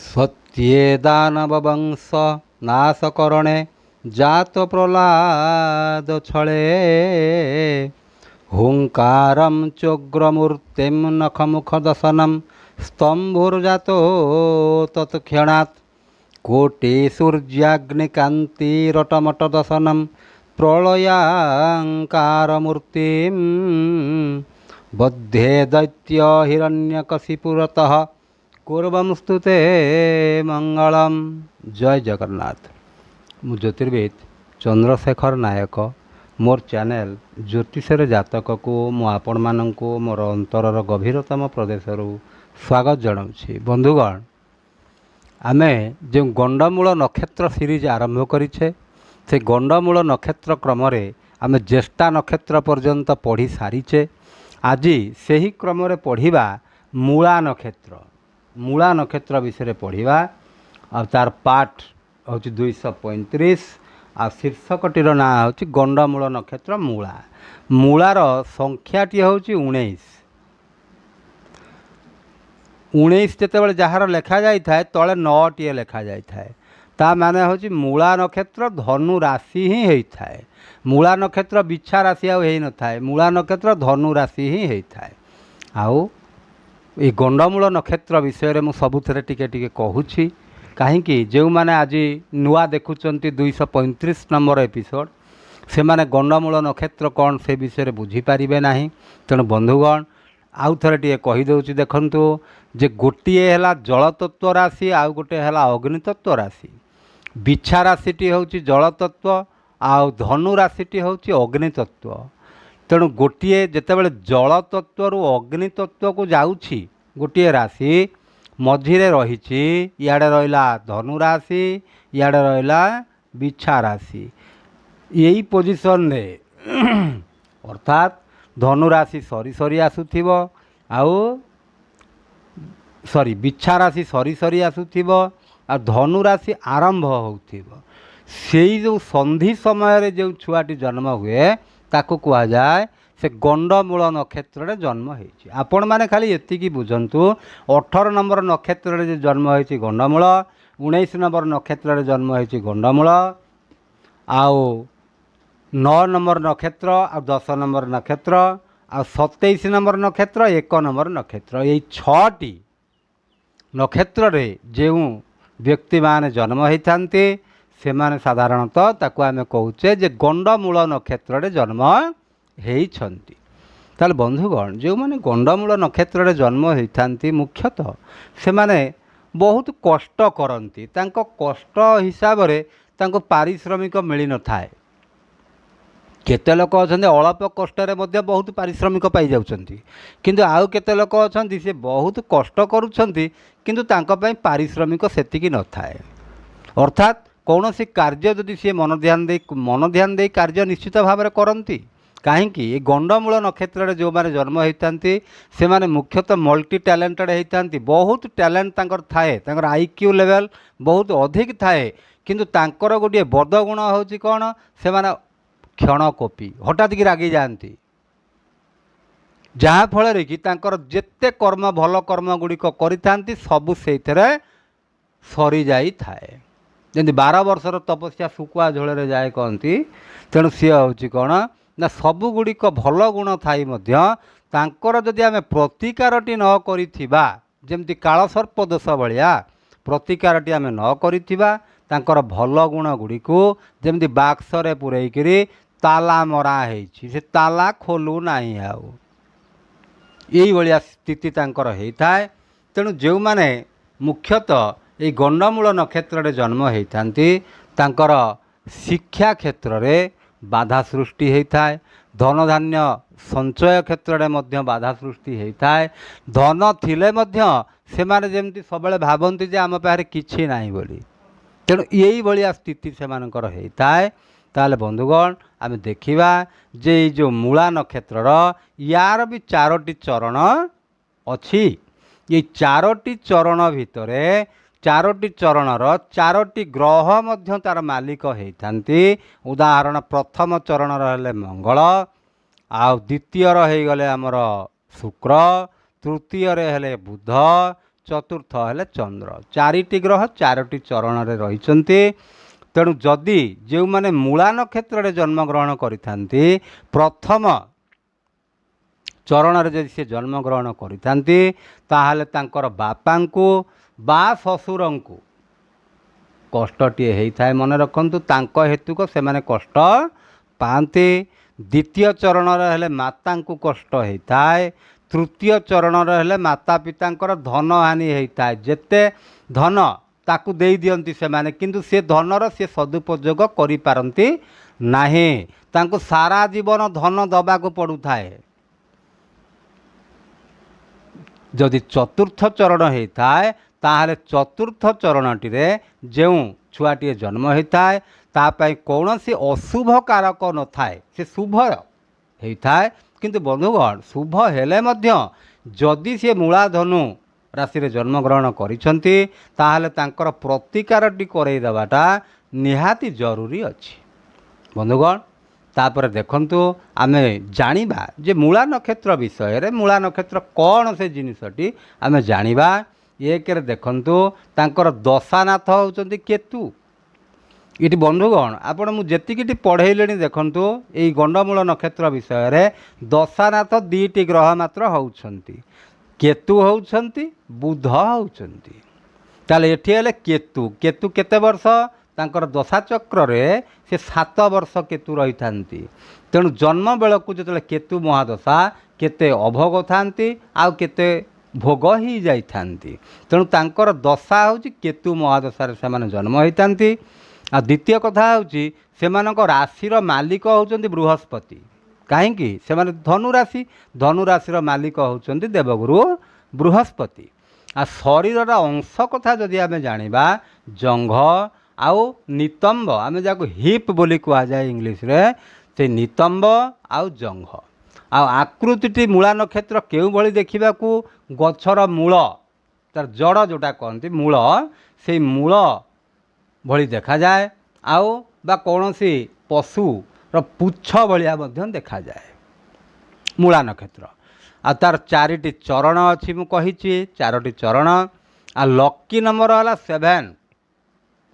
सत्ये दानववंश नाशकरणे जात प्रह्लाद छले हुंकारं चोग्रमूर्तिं नखमुखदशनं स्तंभुर्जातो तत्क्षणात् कोटिसूर्याग्निकान्तिरटमटदशनं प्रलयाङ्कारमूर्तिं बध्ये दैत्य हिरण्यकशिपुरतः कुर्वंस्तुते मंगलम। जय जगन्नाथ। मु ज्योतिर्विद चंद्रशेखर नायक मोर चैनल ज्योतिषर जातक को मु आपण माननकु मोर अंतरर गभीरतम प्रदेश स्वागत जनाऊँगी। बंधुगण, आमे जो गंडमूल नक्षत्र सीरीज आरंभ करिछे से गंडमूल नक्षत्र क्रम रे आमे ज्येष्ठा नक्षत्र पर्यंत पढ़ी सारीचे। आज सही क्रम रे पढ़िबा मूला नक्षत्र। मूला नक्षत्र विषय पढ़ा आ तार पाठ हूँ 235 आ शीर्षकटीर ना हूँ गंडमूल नक्षत्र मूला। मूलार संख्याटी हूँ 19। 19 जितेबाला जार लेखा जाए तले 9 लेखा जाए ता माने हूँ मूला नक्षत्र धनु राशि ही होता है। मूला नक्षत्र बिछा राशि आउ न थाए। मूला नक्षत्र धनु राशि ही होता है। आउ ये गंडमूल नक्षत्र विषय में सबुथे टिके टिके कहूँ कहीं जो मैंने आज नुआ देखुंट 235 नंबर एपिसोड से माने गंडमूल नक्षत्र कौन से विषय बुझीपारे ना। तेणु बंधुगण आउ थे टे कहीदे देखु जे गोटे है जलतत्व राशि आउ गोटे है अग्नितत्व राशि। बिछा राशिटी हूँ जलतत्व आउ धनु राशिटी हूँ अग्नितत्व। तेणु गोटे जितेबाला जलतत्व अग्नितत्व को जाऊँगी गोटे राशि मझिरे रही इयाड़े रहा धनु राशि इयाड़े रहा बिछा राशि। यही पोजिशन रे अर्थात धनु राशि सरी सरी आसुथिब आउ सॉरी बिछा राशि सरी सरी आसुथिब आ धनु राशि आरंभ होउथिब। सेई जो संधि समय जो छुआटी जन्म हुए ताको कहा जाए से गंडमूल नक्षत्र जन्म होती। आपण मैंने खाली एतिकी बुझंतु 18 नंबर नक्षत्र जन्म होती गंडमूल, 19 नंबर नक्षत्र जन्म होती गंडमूल, आउ 9 नंबर नक्षत्र आ 10 नंबर नक्षत्र आ 27 नंबर नक्षत्र 1 नंबर नक्षत्र। यही 6टी नक्षत्र रे जो व्यक्ति माने जन्म होता से माने साधारणतः ताको आमे कहूचे जे गंडमूल नक्षत्र रे जन्म होइछंती। ताले बंधुगण जो माने गंडमूल नक्षत्र रे जन्म होता मुख्यतः से माने बहुत कष्ट करती। तांको कष्ट हिसाब रे तांको पारिश्रमिक मिली न थाए। केते लोक अछंती अल्प कष्ट रे मध्य बहुत पारिश्रमिक पाई जाउछंती, किंतु आउ केते लोक अछंती से बहुत कष्ट करूछंती किंतु तांको पई पारिश्रमिक सेतिकी न थाए। अर्थात कौन सी कार्य जदि सी मन ध्यान दे कार्य निश्चित भाव में करती। कहीं गंडमूल नक्षत्र जो माने जन्म होता से माने मुख्यतः मल्टी टैलेंटेड होता। बहुत टैलेंट तांकर थाए, तांकर आईक्यू लेवल बहुत अधिक थाए, किंतु तांकर गोटे बद गुण होची कौन से माने क्षणकोपी हठात कि रागी जाती। जहाँ फल कि तांकर जेते कर्म भल कर्म गुड़िक करि सबु से सरी जाई थाए। जमी 12 वर्षर तपस्या शुकुआ झोल जाए कहती। तेणु सी हूँ कौन ना सबुगुड़िक भल गुण थी तांकर जदि आम प्रतिकारटी न करिथिबा जेमती कालसर्प दोष भाया प्रतिकारटी आम न करिथिबा तांकर भल गुण गुड़िको जेमती बाक्सरे पुरैकरी ताला मरा होइछि से ताला खोलु नाही आउ यही भाया स्थिति तांकर होता है। तेणु जो माने मुख्यतः ये गंडमूल नक्षत्र जन्म होती तांकर शिक्षा क्षेत्र में बाधा सृष्टि होता है। धन धान्य संचय क्षेत्र में बाधा सृष्टि होता है। धन थिले से माने जेमती सबले भावती जे आम पाखे किछि नाही बोली। तेणु यही भाया स्थिति से मानकर होता है। ताले बंधुगण आम देखा जे जो मूला नक्षत्र यार भी 4टी चरण अच्छी। ये 4टी चरण भितर चारोटी चरणर चारोटी ग्रह मध्य तार मालिक होइथांती। उदाहरण प्रथम चरणर हेले मंगल, आ द्वितीय हो गले आमर शुक्र, तृतीय हेले बुध, चतुर्थ हेले चंद्र। चारिटी ग्रह चारोटी चरण रे रहिचंती। तेणु जदि जो माने मूला नक्षत्र रे जन्म ग्रहण करिथांती प्रथम चरण रे जदि से जन्म ग्रहण करिथांती ताहाले तांकर बापांकु बा ससुरंकु कष्टटिए होता है। मन रखु तांको हेतुक से माने कष्ट पाते। द्वितीय चरण हेले माता को कष्ट होता है। तृतीय चरण हेले माता पितांकर धन हानि होता है। जेते धन ताकू दे दियंती से माने किंतु से धनर से सदुपयोग करि पारंती नाही। तांको सारा जीवन धन दबा को पड़ुता है। जदि चतुर्थ चरण होता है ताहले चतुर्थ चरणटी रे जो छुआटी जन्म होता है तापाई कौन से अशुभ कारक न थाए, से शुभ होता है। किंतु बंधुगण शुभ हेले मध्य जदि से मूला धनु राशि रे जन्म ग्रहण करिसंती ताहले तांकर प्रतिकारटी करई देवाटा निहाती जरूरी अछि। बंधुगण तापर देखंतु आमे जानिबा जे मूला नक्षत्र विषय रे मूला नक्षत्र कौन से जिनिसटी आमे जानिबा। एक देखंतु तांकर दशानाथ होउचंती केतु। इटी बंधुगण आपण मु जेतिकिटी पढ़ेइलेनी देखंतु एई गंडमूल नक्षत्र विषय रे दशानाथ दीटी ग्रह मात्र होउचंती। केतु होउचंती बुध होउचंती। ताले एठी हेले केतु। केतु केते वर्ष तांकर दशा चक्र रे से 7 वर्ष केतु रही थांती। तेणु जन्म बेलकु जेतले केतु महादशा केते अभोग थांती आ केते भोग ही जाई थांती। तेणु तांकर दशा होची केतु महादशा रे सेमाने जन्म होइतांती। आ द्वितीय कथा होची सेमानक राशिर मालिक होचंती बृहस्पति। काहेकि सेमाने धनु राशिर मालिक होचंती देवगुरु बृहस्पति। आ शरीरर अंश कथा जदि आमे जानिबा जंघ आउ नितंब आमे जाको हिप बोली कहा जाए इंग्लिश रे, से नितंब आउ जंघ आ आकृति मूला नक्षत्र केउ भली देखिबा को गछर मूल तार जड़ जोटा कहती मूल से मूल भली देखा जाए। आउ बा कौनसी पशु र पुच्छ भलिया मध्यम देखा जाए मूला नक्षत्र। आ तार चारिटी चरण अच्छी मु कहिछि चारोटी चरण। आ लकी नंबर वाला 7।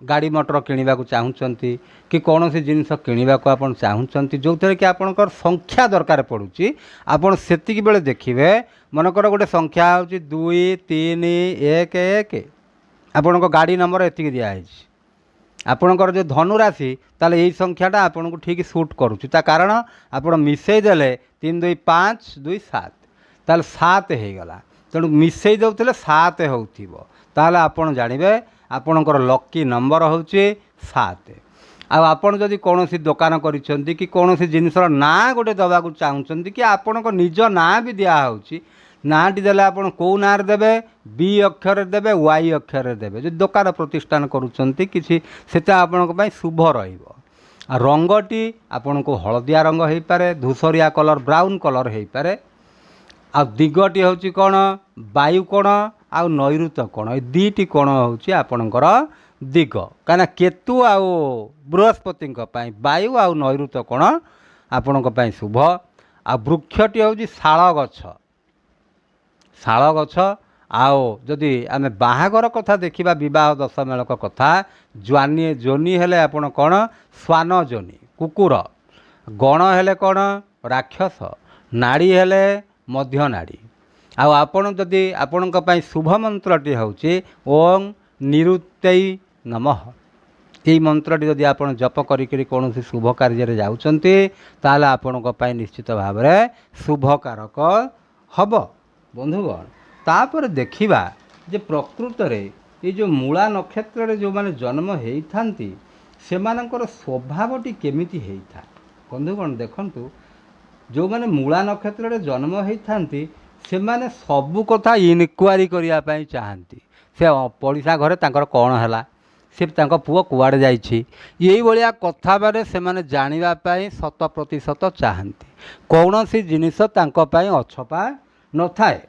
गाड़ी मोटर किणवा को चाहूँगी कि कौन सी जिनस किणवा को आप चाहूँगी जो थे कि आपणकर संख्या दरकार पड़ुची आपड़ सेतिक बेले देखिए मनकर गोटे संख्या हूँ 2 3 1 1 आपण गाड़ी नंबर एतिक दिखाई आपणकर जो धनुराशि ताले यही संख्याटा आपन को ठीक सुट करुच्ची। कारण आप मिसई देले 3 2 5 2 7 ताले 7 हो गला। तेणु मिसई दौले 7 हो ताले आपन जानवे आपणकर लकी नंबर हूँ 7। आपड़ जदि कौन सी दुकान करिसेंती कि कौन सी जिनसर ना गोटे दबा को चाहूँगी कि आपण निज ना भी दिखाई नाटी देले आप कौ ना देवे बी अक्षर देवे वाई अक्षर देवे। जो दुकान प्रतिष्ठान करुँच कि आपण शुभ रंगटी आपण को हलदिया रंग हो पारे, धूसरिया कलर ब्राउन कलर हो पारे। आ दिगटी हूँ कौन वायु कोण आ नैऋत्य कोण ये दीटी कोण हूँ आपणकर दिग। कहीं केतु आउ बृहस्पति वायु आ नैऋत्य कोण आपण शुभ। आ वृक्षटी हूँ शाल गछ। शाल गछ आओ जदि आमे बाहागर कथा देखिबा विवाह दशमेलक कथा ज्वानी जोनी हेले आपण कौन स्वान जोनी कुकुर, गण हेले कौन राक्षस, नाड़ी हेले मध्य नाड़ी। आउ आपण जदि आपण शुभ मंत्रटी होउची ओम निरुत्तै नमः। ये मंत्रटी जदि आप जप करी कौन शुभ कार्य जाउचंती ताले आपण निश्चित भाव में शुभ कारक हब। बंधुगण तापर देखिबा जे प्रकृत रे ये जो मूला नक्षत्र रे जो माने जन्म होइथांती सेमानकर स्वभावटी केमिति होइथा। बंधुगण देखंतु जो माने मूला नक्षत्र रे जन्म होइथांती से माने सबु कथा इनक्वारी करिया पई चाहंती। से पड़िसा घरे तांकर कौन हैला, से तांको पुओ कुआड़े जाइछि, यही भलिया कथा बारे से माने जानिबा पई 100% चाहंती। कौनसी जिनिस तांको पई अछपा न थाए।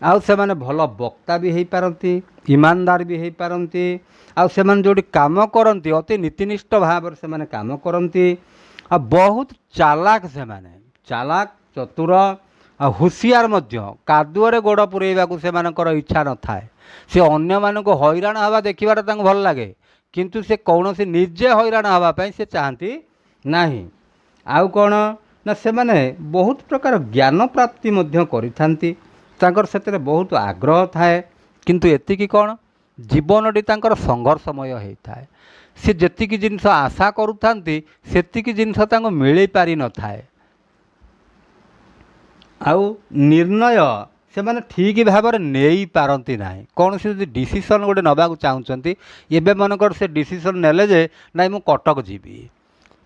आउ सेमाने भल वक्ता भी हो पारती, ईमानदार भी हो पारती। आउ सेमाने जोटी काम करती अति नीतिनिष्ठ भाव से काम करती। आ बहुत चालाक सेमाने, चालाक चतुर आ हुसियार मध्य। कादुअरे गोड़ पुरेवाकू सेमानकर इच्छा न थाए। से अन्य मानक हैरान हवा देखिबार तांको भल लागे, किंतु से कौनसी निजे हैरान हवा पई से चाहती नाही। आउ कौन ना से माने बहुत प्रकार ज्ञान प्राप्ति मध्य करिथांती, तांकर सेतरे बहुत आग्रह थाए। किंतु एतिकी कौन जीवनटी तांकर संघर्षमय होता। से जेतिकी जिनस आशा करुथांती सेतिकी जिनस तांको मिली पारि न थाए। आउ निर्णय से माने ठीक भाव में नहीं पारती ना। कौन से डिसीजन गोटे नबाक चाहते एवं मनकर से डिसीजन नेले जे नाई मु कटक जीवी,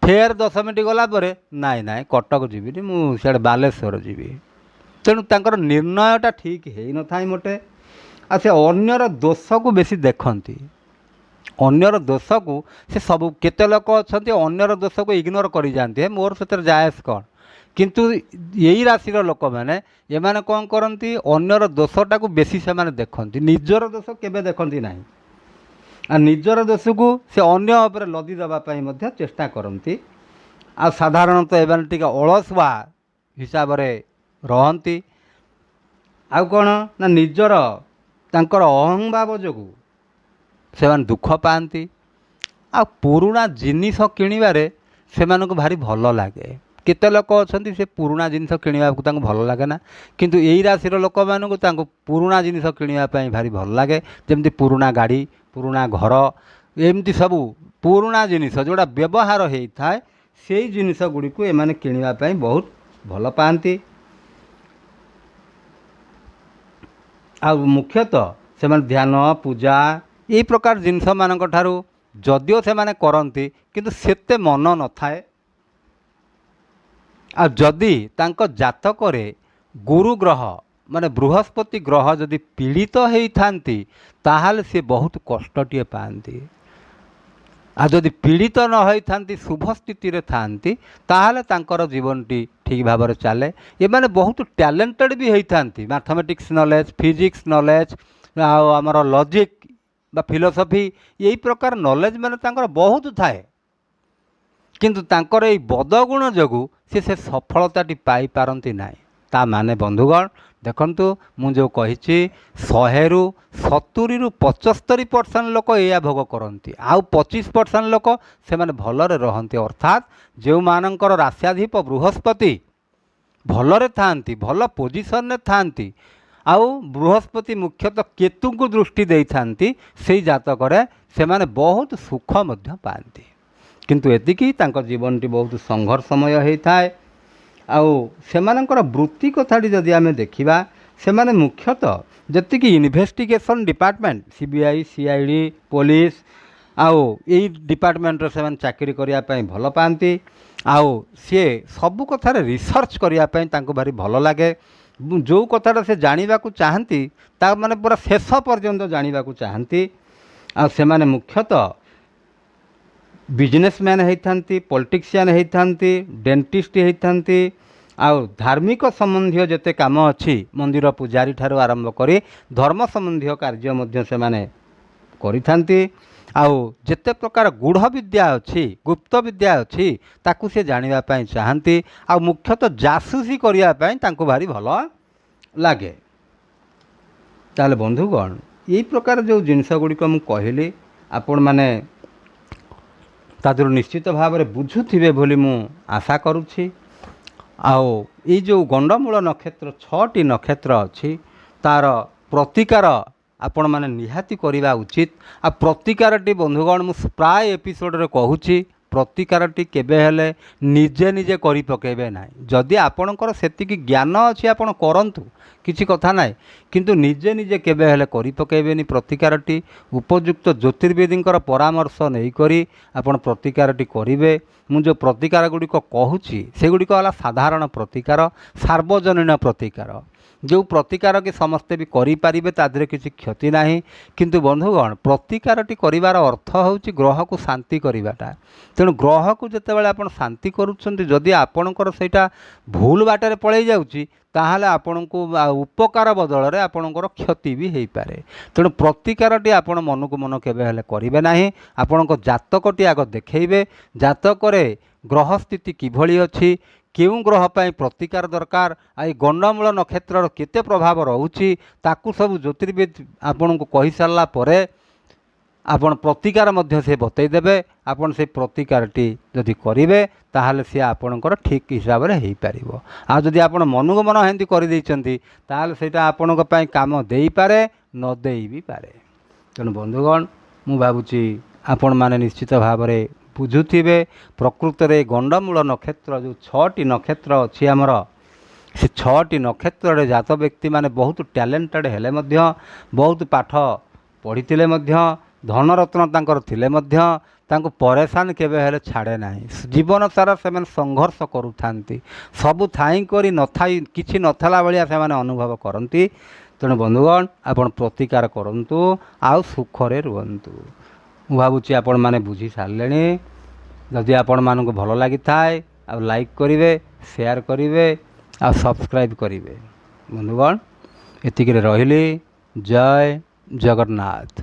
फेर 10 मिनट गलापर नाई नाई कटक जीविनी मुझे बालेश्वर जीवी। तेणु तांकर निर्णयटा ठीक है न था मोटे। आ से अन्यर दोष को बेसी देखती, अन्यर दोष को से सब केते लोक अच्छा अन्यर दोष को इग्नोर कर जाते मोर से जायज कौन। किंतु यही राशि लोक मैंने ये मैंने कौन करती अन्यर दोषटा को बेसी से माने देखती, निजर दोष केबे देखती ना। आ निजर दोष को से अन्य उपर लदी देवाई चेष्टा करती। आ साधारणतः एवं टी अलसुआ हिसाब से रहती। आउ कौन ना निजर तांकर अहंभाव जो से दुख पाती। आ पुराणा जिनिस किणवारे से भारी भल लगे। केते लोक अच्छा से पुराणा जिनिस किणवा को भल लगे ना, किंतु यही राशि लोक मानू पुराणा जिनिस किणवाई भारी भल लगे। जमती पुराणा गाड़ी, पुराणा घर, एमती सबू पुराणा जिनिस जोड़ा व्यवहार होता है से जिनिस गुड़ी को एमाने किणवाई बहुत भल पाती। आ मुख्यतः से ध्यान पूजा यही प्रकार जिनस मानक ठारू जदिओ से माने करती किंतु सेते मन न थाए। आ जदि तांको जातकरे गुरु ग्रह माने बृहस्पति ग्रह जदि पीड़ित होइथांती ताहाले से बहुत कष्टटिए पाती। आ जदि पीड़ित न होइथांती शुभ स्थिति रे थांती ताहाले तांकर जीवनटी ठीक भाव में चले। ये माने बहुत टैलेंटेड भी होइथांती, मैथमेटिक्स नॉलेज, फिजिक्स नॉलेज, आमर लॉजिक बा फिलोसफी यही प्रकार नॉलेज माने तांकर बहुत थाए। किंतु तांकर এই बदगुण जोगु से सफलताटी पाई पारती ना। ता माने बंधुगण देखंतु मु जो कहिछि 100 रु 70 रु 75% लोक या भोग करती, आउ 25% लोक से माने भलरे रहंती। अर्थात जो मानकर राश्याधिप बृहस्पति भलरे थांती, भल पोजिशन रे थांती, आउ बृहस्पति मुख्यतः केतु को दृष्टि दे थांती, से जातक से माने बहुत सुख मध्य पाती। किंतु एतिकी तांकर जीवनटी बहुत संघर्षमय होता है। आउ सेमानकर वृत्ति कथाटी जदि आमे देखिबा सेमाने मुख्यतः जतिकी investigation department CBI, CID, police आउ यही डिपार्टमेंट रे सेमान चाकरी करिया पई भल पाती। आउ सी सबु कथार रिसर्च करने तांको भारी भल लगे। जो कथाटा से जानवा चाहती ता माने पूरा शेष पर्यंत जानवा चाहती। आ सेमाने मुख्यतः बिजनेसमैन होती, पॉलिटिशियन होती, डेंटिस्ट होती, आउ धार्मिक संबंधी जेते काम अच्छी मंदिर पूजारी ठारू आरंभ करी धर्म संबंधी कार्य मध्य से माने करिथांती। आउ जेते प्रकार गूढ़ विद्या अच्छी, गुप्त विद्या अच्छी ताकू से जानिबा पई चाहती। आ मुख्यतः जासूसी करिया पई तांको भारी भल लागे। ताले बंधुगण यही प्रकार जो जिनस गुड़िक मु कहली आपण माने तादर निश्चित भाव में बुझुथिबे बोली मु आशा करुछि। आओ ये जो गंडमूल नक्षत्र 6टी नक्षत्र अच्छी तार प्रतिकार आपण माने निहाती करवा उचित। आ प्रतिकारटी बंधुगण मु प्राय एपिसोड रे कहूछि प्रतिकारटी केबे हेले निजे निजे करि पकेबे ना। जदि आपणकर सेतिकी ज्ञान अछि आपण करंतु किछि कथा नाइ, किंतु निजे निजे केबे हेले करि पकेबेनी। प्रतिकारटी उपयुक्त ज्योतिर्वेदींकर परामर्श नहीं करी आपण प्रतिकारटी करिवे। मु जो प्रतिकार गुड़िक कहूछि सेगुड़िक होला साधारण प्रतिकार, सार्वजनीन प्रतिकार। जो प्रतिकार कि समस्ते भी करें तादे किसी क्षति ना किंतु बंधुगण प्रतिकारटी करार अर्थ हूँ ग्रह को शांति करवाटा तेणु ग्रह को जितेबाला आप शांति करुँच आपणकर सहीटा भूल बाटर पलि जाऊँगी ताहले आपण को उपकार बदल में आपणकर क्षति भी हो पारे तेणु प्रतिकारटी आपण मन को मन केबे करेंगे ना आपण जातकटी आग देखइबे जातक ग्रह स्थिति किभली अच्छी केउं ग्रह पाई प्रतिकार दरकार आई गंडमूल नक्षत्र केते प्रभाव रोची ताकू सब ज्योतिर्विद आपण को कही सारा पर आपण प्रतिकार मध्य से बतईदेवे आपण से प्रतिकारटी जदि करेंगे ताहले सी आपणकर ठीक हिसाब से हो पार आ जदि आपण मन को मन हेंती करदेइचंती ताहले सेटा आपणक पई काम देई पारे न देई भी पारे तेणु बंधुगण मु भावुची आपण माने निश्चित भाव में बुझुथिबे प्रकृत रे गंडमूल नक्षत्र जो 6टी नक्षत्र अच्छी आमर से 6टी नक्षत्र जात व्यक्ति माने बहुत टैलेंटेड हेले मध्य बहुत पाठ पढ़ी धनरत्न तांकर थिले मध्य तांको परेशान केबे हेले छाड़े नाही जीवन सारा से संघर्ष करूथांती सबु थाई करी न थाई किछि नथला भलिया से माने अनुभव करंती तेणु बंधुगण आपण प्रतिकार करंतु आउ सुखरे रुहंतु मु भावुची आपण माने बुझी सारलेनी जदि आपण मानक भल लगी थाए आ लाइक करिवे शेयर करिवे आ सब्सक्राइब करिवे बंधुगण एतिक रहिली जय जगन्नाथ।